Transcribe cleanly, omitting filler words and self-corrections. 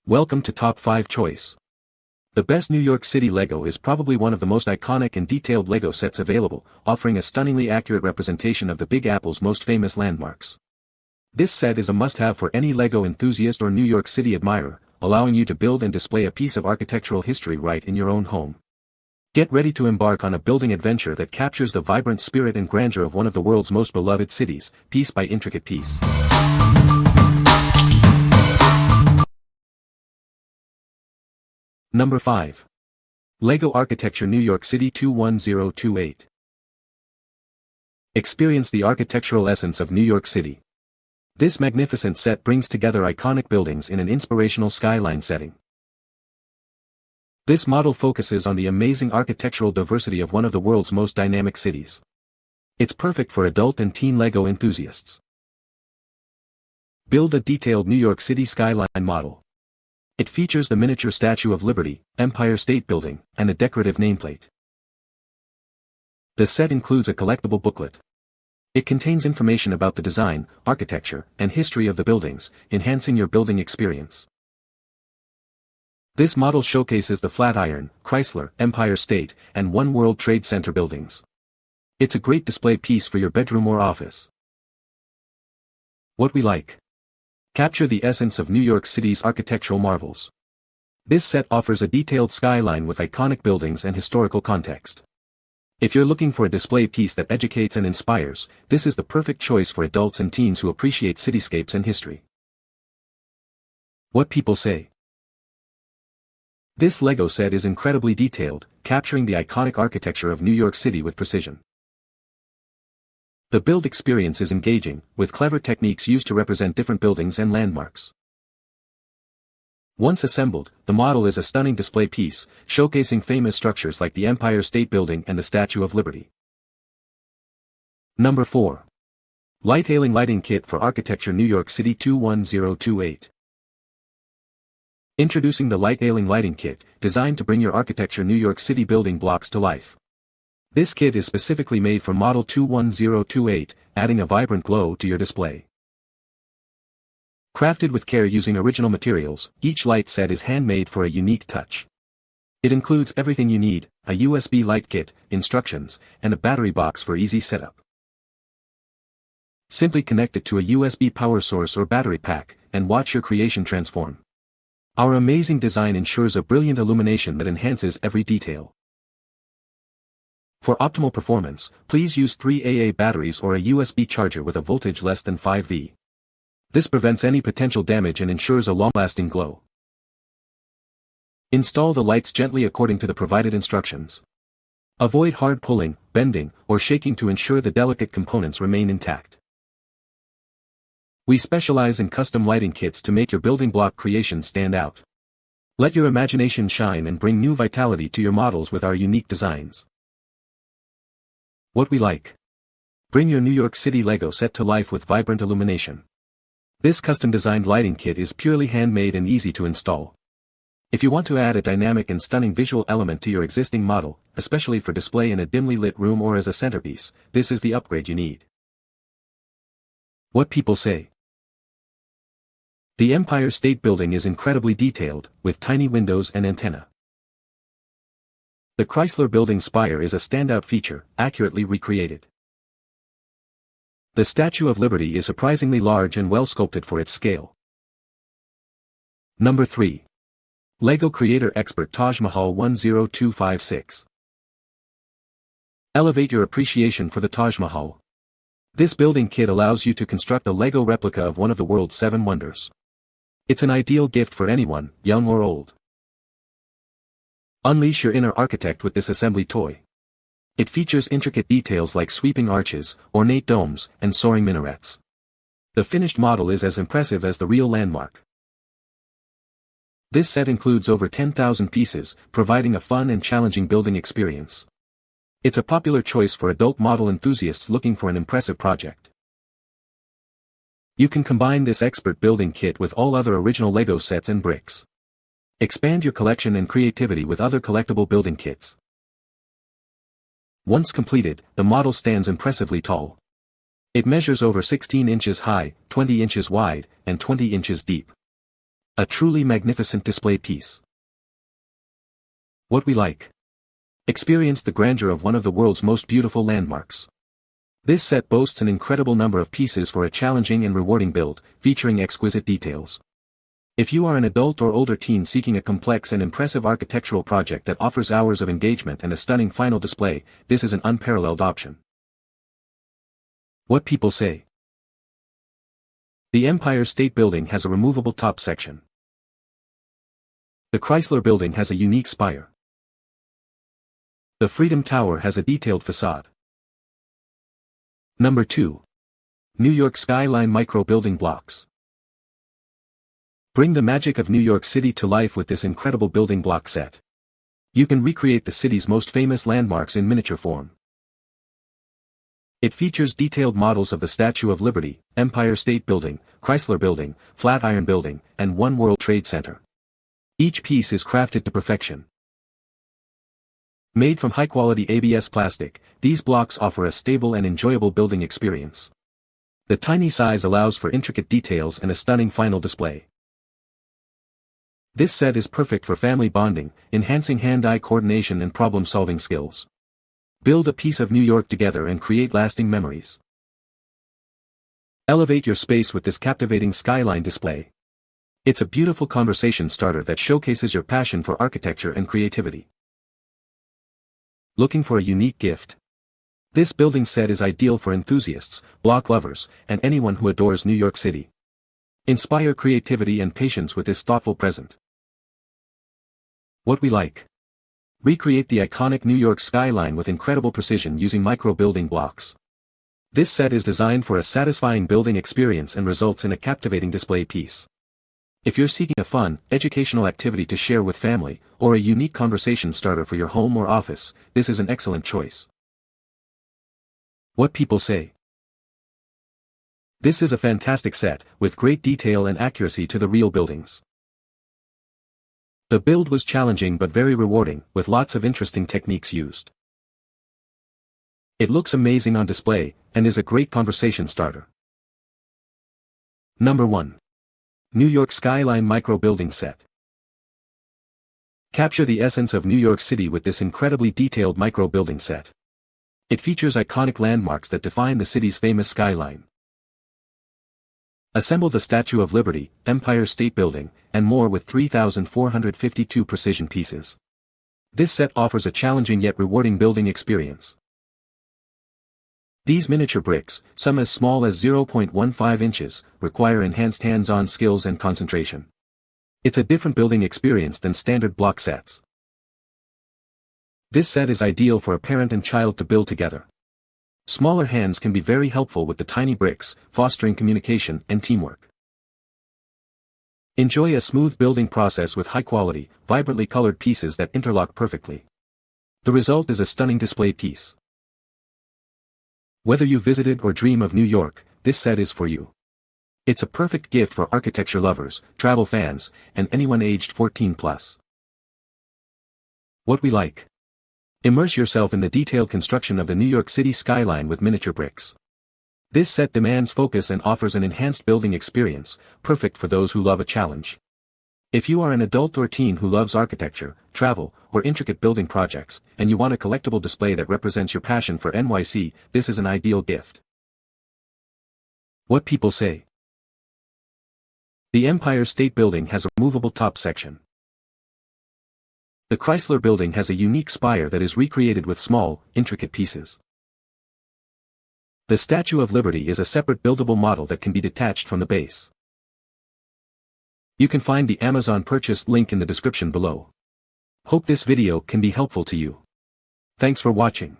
Welcome to Top 5 Choice. The best New York City LEGO is probably one of the most iconic and detailed LEGO sets available, offering a stunningly accurate representation of the Big Apple's most famous landmarks. This set is a must-have for any LEGO enthusiast or New York City admirer, allowing you to build and display a piece of architectural history right in your own home. Get ready to embark on a building adventure that captures the vibrant spirit and grandeur of one of the world's most beloved cities, piece by intricate piece. Number 5. LEGO Architecture New York City 21028. Experience the architectural essence of New York City. This magnificent set brings together iconic buildings in an inspirational skyline setting. This model focuses on the amazing architectural diversity of one of the world's most dynamic cities. It's perfect for adult and teen LEGO enthusiasts. Build a detailed New York City skyline model. It features the miniature Statue of Liberty, Empire State Building, and a decorative nameplate. The set includes a collectible booklet. It contains information about the design, architecture, and history of the buildings, enhancing your building experience. This model showcases the Flatiron, Chrysler, Empire State, and One World Trade Center buildings. It's a great display piece for your bedroom or office. What we like. Capture the essence of New York City's architectural marvels. This set offers a detailed skyline with iconic buildings and historical context. If you're looking for a display piece that educates and inspires, this is the perfect choice for adults and teens who appreciate cityscapes and history. What people say. This LEGO set is incredibly detailed, capturing the iconic architecture of New York City with precision. The build experience is engaging, with clever techniques used to represent different buildings and landmarks. Once assembled, the model is a stunning display piece, showcasing famous structures like the Empire State Building and the Statue of Liberty. Number 4. Lightailing Lighting Kit for Architecture New York City 21028. Introducing the Lightailing Lighting Kit, designed to bring your architecture New York City building blocks to life. This kit is specifically made for Model 21028, adding a vibrant glow to your display. Crafted with care using original materials, each light set is handmade for a unique touch. It includes everything you need: a USB light kit, instructions, and a battery box for easy setup. Simply connect it to a USB power source or battery pack, and watch your creation transform. Our amazing design ensures a brilliant illumination that enhances every detail. For optimal performance, please use 3 AA batteries or a USB charger with a voltage less than 5V. This prevents any potential damage and ensures a long-lasting glow. Install the lights gently according to the provided instructions. Avoid hard pulling, bending, or shaking to ensure the delicate components remain intact. We specialize in custom lighting kits to make your building block creations stand out. Let your imagination shine and bring new vitality to your models with our unique designs. What we like. Bring your New York City LEGO set to life with vibrant illumination. This custom-designed lighting kit is purely handmade and easy to install. If you want to add a dynamic and stunning visual element to your existing model, especially for display in a dimly lit room or as a centerpiece, this is the upgrade you need. What people say. The Empire State Building is incredibly detailed, with tiny windows and antenna. The Chrysler Building spire is a standout feature, accurately recreated. The Statue of Liberty is surprisingly large and well sculpted for its scale. Number 3. LEGO Creator Expert Taj Mahal 10256. Elevate your appreciation for the Taj Mahal. This building kit allows you to construct a LEGO replica of one of the world's 7 wonders. It's an ideal gift for anyone, young or old. Unleash your inner architect with this assembly toy. It features intricate details like sweeping arches, ornate domes, and soaring minarets. The finished model is as impressive as the real landmark. This set includes over 10,000 pieces, providing a fun and challenging building experience. It's a popular choice for adult model enthusiasts looking for an impressive project. You can combine this expert building kit with all other original LEGO sets and bricks. Expand your collection and creativity with other collectible building kits. Once completed, the model stands impressively tall. It measures over 16 inches high, 20 inches wide, and 20 inches deep. A truly magnificent display piece. What we like. Experience the grandeur of one of the world's most beautiful landmarks. This set boasts an incredible number of pieces for a challenging and rewarding build, featuring exquisite details. If you are an adult or older teen seeking a complex and impressive architectural project that offers hours of engagement and a stunning final display, this is an unparalleled option. What people say. The Empire State Building has a removable top section. The Chrysler Building has a unique spire. The Freedom Tower has a detailed facade. Number 2. New York Skyline Micro Building Blocks. Bring the magic of New York City to life with this incredible building block set. You can recreate the city's most famous landmarks in miniature form. It features detailed models of the Statue of Liberty, Empire State Building, Chrysler Building, Flatiron Building, and One World Trade Center. Each piece is crafted to perfection. Made from high-quality ABS plastic, these blocks offer a stable and enjoyable building experience. The tiny size allows for intricate details and a stunning final display. This set is perfect for family bonding, enhancing hand-eye coordination and problem-solving skills. Build a piece of New York together and create lasting memories. Elevate your space with this captivating Skyline display. It's a beautiful conversation starter that showcases your passion for architecture and creativity. Looking for a unique gift? This building set is ideal for enthusiasts, block lovers, and anyone who adores New York City. Inspire creativity and patience with this thoughtful present. What we like. Recreate the iconic New York skyline with incredible precision using micro building blocks. This set is designed for a satisfying building experience and results in a captivating display piece. If you're seeking a fun, educational activity to share with family, or a unique conversation starter for your home or office, this is an excellent choice. What people say. This is a fantastic set, with great detail and accuracy to the real buildings. The build was challenging but very rewarding, with lots of interesting techniques used. It looks amazing on display, and is a great conversation starter. Number 1. New York Skyline Micro Building Set. Capture the essence of New York City with this incredibly detailed micro building set. It features iconic landmarks that define the city's famous skyline. Assemble the Statue of Liberty, Empire State Building, and more with 3,452 precision pieces. This set offers a challenging yet rewarding building experience. These miniature bricks, some as small as 0.15 inches, require enhanced hands-on skills and concentration. It's a different building experience than standard block sets. This set is ideal for a parent and child to build together. Smaller hands can be very helpful with the tiny bricks, fostering communication and teamwork. Enjoy a smooth building process with high-quality, vibrantly colored pieces that interlock perfectly. The result is a stunning display piece. Whether you visited or dream of New York, this set is for you. It's a perfect gift for architecture lovers, travel fans, and anyone aged 14+. What we like. Immerse yourself in the detailed construction of the New York City skyline with miniature bricks. This set demands focus and offers an enhanced building experience, perfect for those who love a challenge. If you are an adult or teen who loves architecture, travel, or intricate building projects, and you want a collectible display that represents your passion for NYC, this is an ideal gift. What people say. The Empire State Building has a removable top section. The Chrysler Building has a unique spire that is recreated with small, intricate pieces. The Statue of Liberty is a separate buildable model that can be detached from the base. You can find the Amazon purchase link in the description below. Hope this video can be helpful to you. Thanks for watching.